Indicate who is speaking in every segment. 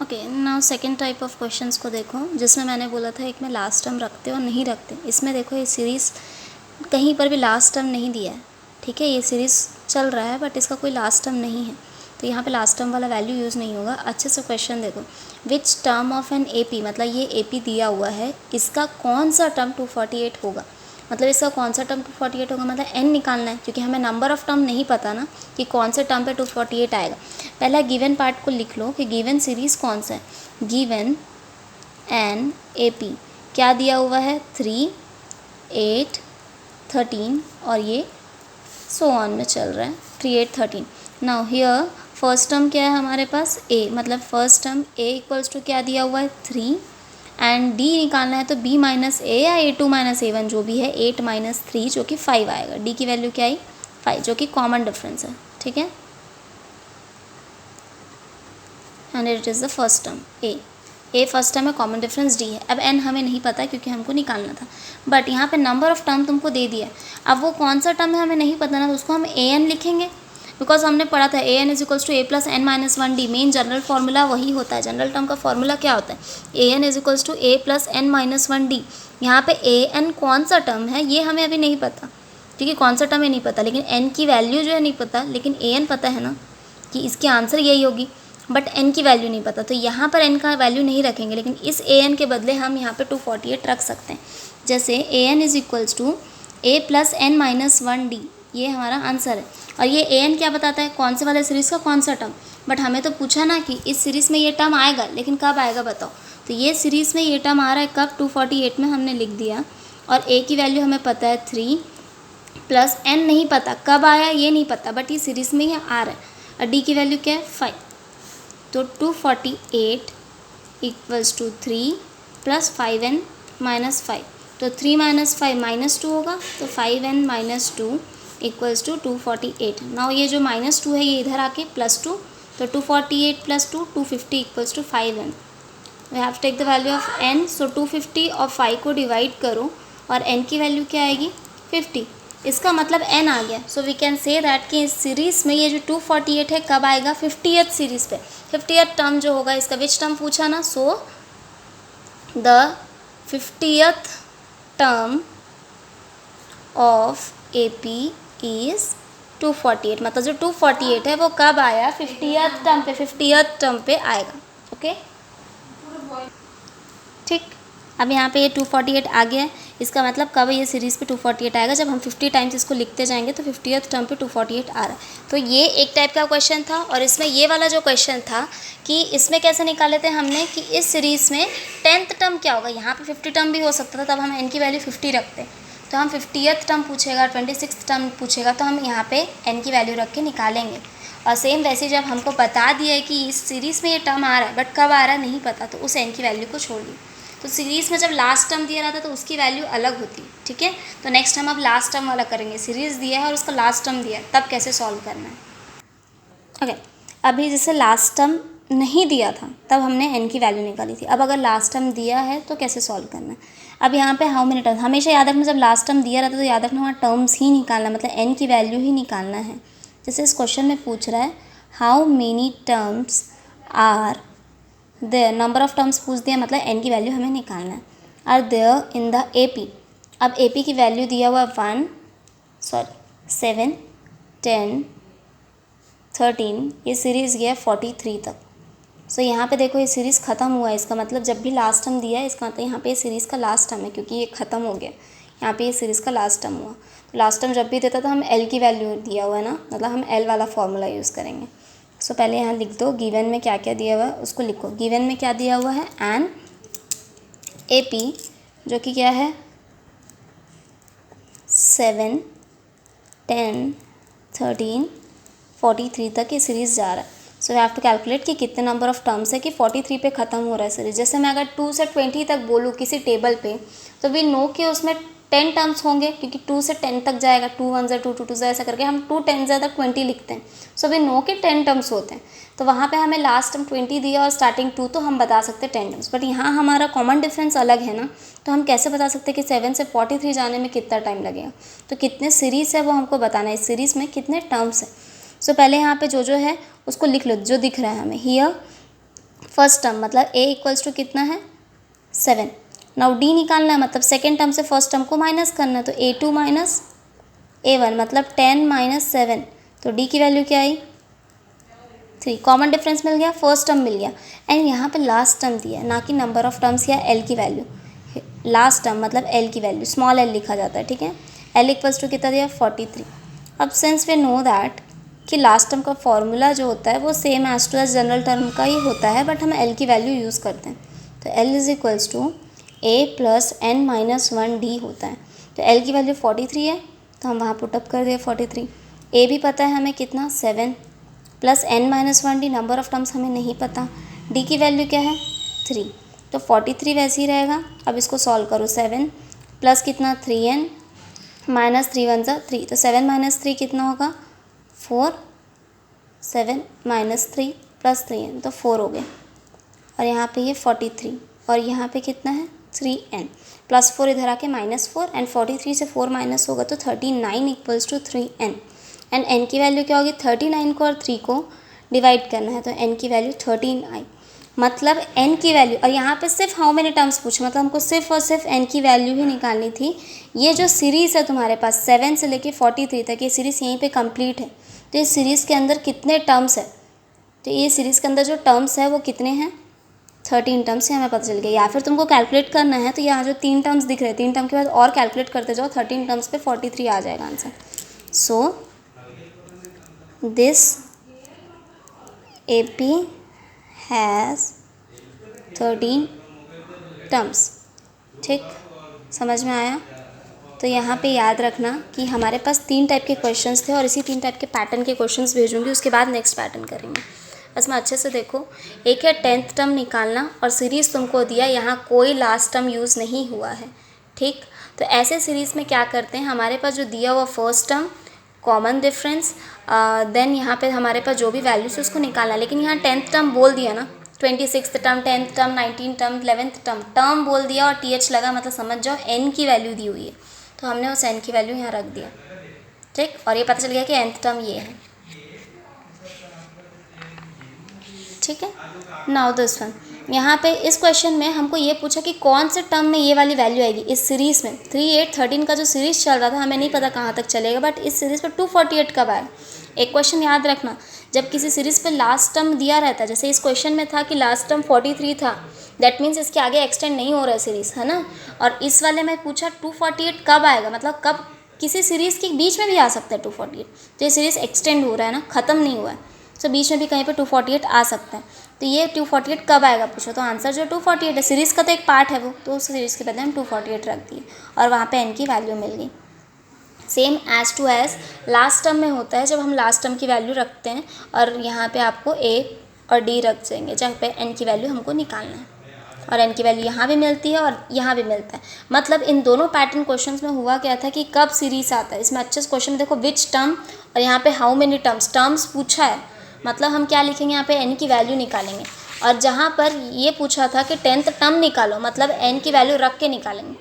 Speaker 1: Okay, now second type of questions को देखो, जिसमें मैंने बोला था एक में लास्ट टर्म रखते और नहीं रखते। इसमें देखो ये सीरीज़ कहीं पर भी लास्ट टर्म नहीं दिया है, ठीक है। ये सीरीज़ चल रहा है बट इसका कोई लास्ट टर्म नहीं है, तो यहाँ पे लास्ट टर्म वाला वैल्यू यूज़ नहीं होगा। अच्छे से क्वेश्चन देखो, which term of an AP, मतलब ये AP दिया हुआ है, इसका कौन सा टर्म 248 होगा। मतलब इसका कौन सा टर्म 248 होगा, मतलब n निकालना है, क्योंकि हमें नंबर ऑफ़ टर्म नहीं पता ना कि कौन से टर्म पे 248 आएगा। पहला गिवन पार्ट को लिख लो कि गिवन सीरीज़ कौन सा है। गिवन एन AP क्या दिया हुआ है, 3, 8, 13 और ये सो ऑन में चल रहा है 3, 8, 13। नाउ हियर फर्स्ट टर्म क्या है हमारे पास, a, मतलब first term a equals to क्या दिया हुआ है 3, एंड d निकालना है तो b माइनस a या a2 माइनस a1 जो भी है, 8 माइनस 3 जो कि 5 आएगा। d की वैल्यू क्या आई 5, जो कि कॉमन डिफरेंस है, ठीक है। And it is the first term a first term है, कॉमन डिफरेंस d है। अब n हमें नहीं पता क्योंकि हमको निकालना था, बट यहाँ पे नंबर ऑफ टर्म तुमको दे दिया है। अब वो कौन सा टर्म है हमें नहीं पता ना, तो उसको हम an लिखेंगे, बिकॉज हमने पढ़ा था an is equals to a plus n minus 1d। Main general formula वही होता है, जनरल टर्म का फार्मूला क्या होता है, an is equals to a plus n minus 1d। यहाँ पे an कौन सा टर्म है ये हमें अभी नहीं पता, ठीक है, कौन सा टर्म है नहीं पता, लेकिन n की वैल्यू जो है नहीं पता, लेकिन an पता है ना कि इसकी आंसर यही होगी, बट n की वैल्यू नहीं पता, तो यहाँ पर n का वैल्यू नहीं रखेंगे, लेकिन इस an के बदले हम यहाँ पे 248 रख सकते हैं। जैसे an is equals to a plus n minus 1d, ये हमारा आंसर है। और ये an क्या बताता है, कौन से वाले सीरीज़ का कौन सा टर्म, बट हमें तो पूछा ना कि इस सीरीज़ में ये टर्म आएगा, लेकिन कब आएगा बताओ। तो ये सीरीज़ में ये टर्म आ रहा है कब, 248 में हमने लिख दिया, और a की वैल्यू हमें पता है 3 प्लस n नहीं पता कब आया ये नहीं पता, बट ये सीरीज़ में ये आ रहा है। और d की वैल्यू क्या है 5, तो 248 equals to 3 plus 5n minus 5, तो 3 माइनस 5 माइनस 2 होगा, तो 5n minus 2 equals to 248। Now ये जो माइनस 2 है ये इधर आके प्लस 2, तो 248 plus 2 250 equals to 5n। We have take the value of n, so 250 और 5 को डिवाइड करो और n की वैल्यू क्या आएगी 50, इसका मतलब n आ गया। So we can say that कि इस सीरीज़ में ये जो 248 है कब आएगा 50th सीरीज़ पे, 50th टर्म जो होगा इसका, विच टर्म पूछा ना, so the 50th term of AP is 248, मतलब जो 248 है वो कब आया 50th टर्म पे, 50th टर्म पे आएगा, ओके ठीक। अब यहाँ पे ये 248 आ गया है, इसका मतलब कब ये सीरीज़ पे 248 आएगा, जब हम 50 टाइम्स इसको लिखते जाएंगे तो 50th टर्म पे 248 आ रहा है। तो ये एक टाइप का क्वेश्चन था, और इसमें ये वाला जो क्वेश्चन था कि इसमें कैसे निकाले थे हमने कि इस सीरीज़ में 10th टर्म क्या होगा। यहाँ पे 50 टर्म भी हो सकता था, तब हम n की वैल्यू 50 रखते, तो हम 50th टर्म पूछेगा, 26th टर्म पूछेगा, तो हम यहाँ पे n की वैल्यू रख के निकालेंगे। और सेम वैसे जब हमको बता दिया है कि इस सीरीज़ में ये टर्म आ रहा है बट कब आ रहा है नहीं पता, तो उस n की वैल्यू को छोड़ दी। तो सीरीज़ में जब लास्ट टर्म दिया रहता तो उसकी वैल्यू अलग होती, ठीक है। तो नेक्स्ट हम अब लास्ट टर्म वाला करेंगे, सीरीज़ दिया है और उसका लास्ट टर्म दिया है, तब कैसे सॉल्व करना है। ओके, अभी जैसे लास्ट टर्म नहीं दिया था तब हमने n की वैल्यू निकाली थी, अब अगर लास्ट टर्म दिया है तो कैसे सॉल्व करना है। अब यहाँ पे हाउ मेनी टर्म्स, हमेशा याद रखना जब लास्ट टर्म दिया रहता तो याद रखना वहाँ टर्म्स ही निकालना, मतलब n की वैल्यू ही निकालना है। जैसे इस क्वेश्चन में पूछ रहा है how many terms are there, number of terms पूछ दिया, मतलब n की वैल्यू हमें निकालना है। Are there in the AP, अब AP की वैल्यू दिया हुआ 7, 10, 13, ये सीरीज़ गया 43 तक। सो यहाँ पे देखो ये सीरीज़ ख़त्म हुआ है, इसका मतलब जब भी लास्ट टर्म दिया है इसका मतलब यहाँ पे ये सीरीज़ का लास्ट टर्म है, क्योंकि ये ख़त्म हो गया, यहाँ पे ये सीरीज़ का लास्ट टर्म हुआ। तो लास्ट टर्म जब भी देता तो हम L की वैल्यू दिया हुआ है ना, मतलब हम L वाला फॉर्मूला यूज़ करेंगे। सो पहले यहाँ लिख दो गिवन में क्या क्या दिया हुआ है उसको लिखो। गिवन में क्या दिया हुआ है, एन AP जो कि क्या है 7, 10, 13, 43 तक ये सीरीज़ जा रहा है। So we have to calculate कि कितने नंबर ऑफ़ टर्म्स है कि 43 पे ख़त्म हो रहा है सीरीज़। जैसे मैं अगर 2 से 20 तक बोलूँ किसी टेबल पे, तो वी नो कि उसमें 10 टर्म्स होंगे, क्योंकि 2 से 10 तक जाएगा, 2 1 2 2 2 ऐसा करके हम 2 10 तक 20 लिखते हैं। सो वी नो कि 10 टर्म्स होते हैं, तो वहाँ पे हमें लास्ट टर्म 20 दिया और स्टार्टिंग 2, तो हम बता सकते हैं 10 टर्म्स। बट यहाँ हमारा कॉमन डिफरेंस अलग है ना, तो हम कैसे बता सकते हैं कि 7 से 43 जाने में कितना टाइम लगेगा। तो कितने सीरीज़ है वो हमको बताना है, इस सीरीज़ में कितने टर्म्स हैं। सो पहले यहाँ पे जो है उसको लिख लो, जो दिख रहा है हमें। हियर फर्स्ट टर्म मतलब a इक्वल्स टू कितना है 7। नाउ d निकालना है मतलब सेकेंड टर्म से फर्स्ट टर्म को माइनस करना है, तो a2 माइनस a1 मतलब 10 माइनस 7, तो d की वैल्यू क्या आई 3। कॉमन डिफरेंस मिल गया, फर्स्ट टर्म मिल गया। एंड यहाँ पे लास्ट टर्म दिया है, ना कि नंबर ऑफ टर्म्स या l की वैल्यू। लास्ट टर्म मतलब l की वैल्यू स्मॉल l लिखा जाता है, ठीक है। l इक्वल्स टू कितना दिया 43। अब सिंस वी नो दैट कि लास्ट टर्म का फॉर्मूला जो होता है वो same as to as general term का ही होता है, बट हम l की वैल्यू यूज़ करते हैं, तो l is equals to a plus n minus 1d होता है। तो l की वैल्यू 43 है, तो हम वहाँ पुटअप कर दिए 43। a भी पता है हमें कितना 7 plus n minus 1d, number of terms हमें नहीं पता। d की वैल्यू क्या है 3, तो 43 वैसे ही रहेगा। अब इसको सॉल्व करो, 7 प्लस कितना 3n माइनस 3 1 जा 3, तो 7 माइनस 3 कितना होगा 4, 7 माइनस 3 प्लस 3n तो 4 हो गए। और यहाँ पे ये 43 और यहाँ पे कितना है 3n प्लस 4 इधर आके माइनस 4, एंड 43 से 4 माइनस होगा तो 39 equals to 3n। And n की वैल्यू क्या होगी 39 को और 3 को डिवाइड करना है, तो n की वैल्यू 13 आई। मतलब n की वैल्यू, और यहाँ पे सिर्फ हाउ मेनी टर्म्स पूछे, मतलब हमको सिर्फ और सिर्फ n की वैल्यू ही निकालनी थी। ये जो सीरीज़ है तुम्हारे पास 7 से लेके 43 तक, ये सीरीज़ यहीं पे कंप्लीट है। तो इस सीरीज़ के अंदर कितने टर्म्स है, तो ये सीरीज़ के अंदर जो टर्म्स है वो कितने हैं 13 टर्म्स से हमें पता चल गया। या फिर तुमको कैलकुलेट करना है तो यहाँ जो 3 टर्म्स दिख रहे हैं 3 टर्म के बाद और कैलकुलेट करते जाओ, 13 टर्म्स पे 43 आ जाएगा answer. So this AP has 13 terms. ठीक, समझ में आया। तो यहाँ पे याद रखना कि हमारे पास 3 टाइप के क्वेश्चंस थे और इसी 3 टाइप के पैटर्न के क्वेश्चंस भेजूंगी, उसके बाद नेक्स्ट पैटर्न करेंगे। बस में अच्छे से देखो, एक है 10th टर्म निकालना और सीरीज़ तुमको दिया, यहाँ कोई लास्ट टर्म यूज़ नहीं हुआ है। ठीक, तो ऐसे सीरीज़ में क्या करते हैं, हमारे पास जो दिया हुआ first term common difference, then यहाँ पे हमारे पास जो भी वैल्यूज है उसको निकालना। लेकिन यहाँ 10th टर्म बोल दिया ना, 26th term, 10th term, 19th term, 11th term बोल दिया और th लगा, मतलब समझ जाओ n की वैल्यू दी हुई है, तो हमने उस n की वैल्यू यहाँ रख दिया। ठीक, और ये पता चल गया कि nth टर्म ये है। ठीक है, नाउ दिस वन, यहाँ पे इस क्वेश्चन में हमको ये पूछा कि कौन से टर्म में ये वाली वैल्यू आएगी इस सीरीज़ में। 3 8 13 का जो सीरीज़ चल रहा था हमें नहीं पता कहाँ तक चलेगा, बट इस सीरीज़ पर 248 कब आएगा। एक क्वेश्चन याद रखना, जब किसी सीरीज़ पे लास्ट टर्म दिया रहता है, जैसे इस क्वेश्चन में था कि लास्ट टर्म 43 था, दैट मीन्स इसके आगे एक्सटेंड नहीं हो रहा है सीरीज़, है ना। और इस वाले में पूछा 248 कब आएगा, मतलब कब किसी सीरीज़ के बीच में भी आ सकता है 248। तो ये सीरीज़ एक्सटेंड हो रहा है ना, ख़त्म नहीं हुआ है, तो बीच में भी कहीं पे 248 आ सकता है। तो ये 248 कब आएगा पूछो, तो आंसर जो 248 है, सीरीज़ का तो एक पार्ट है वो, तो उस सीरीज़ के बदले हम 248 रख दिए और वहाँ पे n की वैल्यू मिल गई। Same as to as last term में होता है, जब हम लास्ट टर्म की वैल्यू रखते हैं और यहाँ पे आपको a और d रख देंगे, जहाँ पे n की वैल्यू हमको निकालना है, और n की वैल्यू यहाँ भी मिलती है और यहाँ भी मिलता है। मतलब इन दोनों पैटर्न क्वेश्चंस में हुआ क्या था कि कब सीरीज़ आता है। इसमें अच्छे से क्वेश्चन में देखो विच टर्म, और यहाँ पे हाउ मेनी टर्म्स पूछा है, मतलब हम क्या लिखेंगे यहाँ पे n की वैल्यू निकालेंगे। और जहाँ पर ये पूछा था कि 10th टर्म निकालो, मतलब n की वैल्यू रख के निकालेंगे।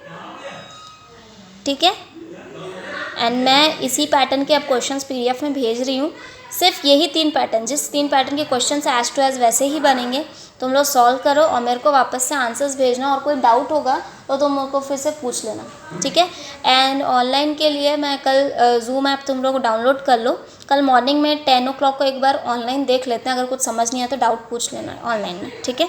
Speaker 1: ठीक है, एंड मैं इसी पैटर्न के अब क्वेश्चंस PDF में भेज रही हूँ। सिर्फ यही 3 पैटर्न, जिस 3 पैटर्न के क्वेश्चन एज टू एज वैसे ही बनेंगे, तुम लोग सॉल्व करो और मेरे को वापस से आंसर्स भेजना, और कोई डाउट होगा तो तुम मेरे को फिर से पूछ लेना। ठीक है, एंड ऑनलाइन के लिए मैं कल जूम ऐप तुम लोग डाउनलोड कर लो, कल मॉर्निंग में 10 o'clock को एक बार ऑनलाइन देख लेते हैं, अगर कुछ समझ नहीं आया तो डाउट पूछ लेना ऑनलाइन में। ठीक है।